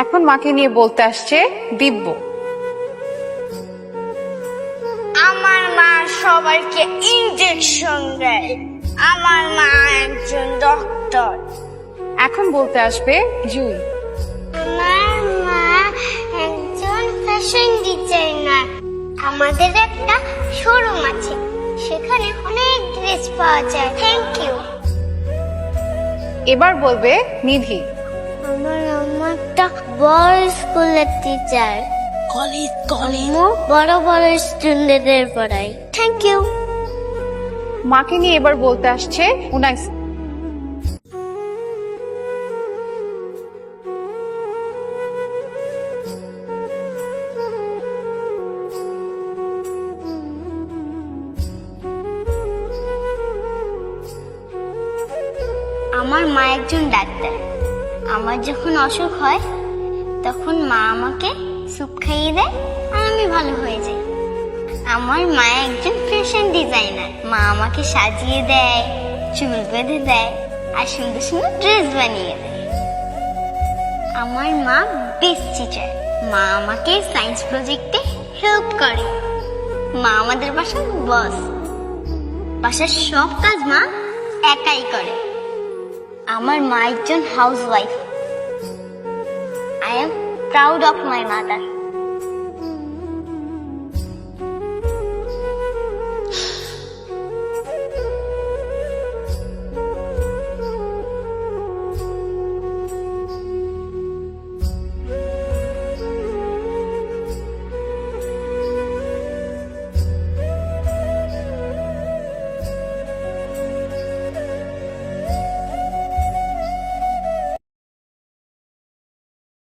এখন মাকে নিয়ে বলতে আসছে দিব্য। আমার মা সবাইকে ইনজেকশন দেয়। আমার মা একজন ডক্টর। এখন বলতে আসবে জুই। আমার মা একজন ফ্যাশন ডিজাইনার। আমাদের একটা শোরুম আছে, সেখানে অনেক ড্রেস পাওয়া যায়। Thank you. এবার বলবে নিধি। আমার আম্মা একটা বড় স্কুলের টিচার। কলেজ বড় বড় স্টুডেন্টদের পড়াই। Thank you. মাকে নিয়ে এবার বলতে আসছে উনাইস। আমার মা একজন ডাক্তার। আমার যখন অসুখ হয় তখন মা আমাকে স্যুপ খাইয়ে দেয় আর আমি ভালো হয়ে যাই। আমার মা একজন ফ্যাশন ডিজাইনার। মা আমাকে সাজিয়ে দেয়, চুল বেঁধে দেয় আর সুন্দর সুন্দর ড্রেস বানিয়ে দেয়। আমার মা বেস্ট টিচার। মা আমাকে সায়েন্স প্রজেক্টে হেল্প করে। মা আমাদের বাসার বস। বাসার সব কাজ মা একাই করে। আমার মা একজন housewife. I am proud of my mother.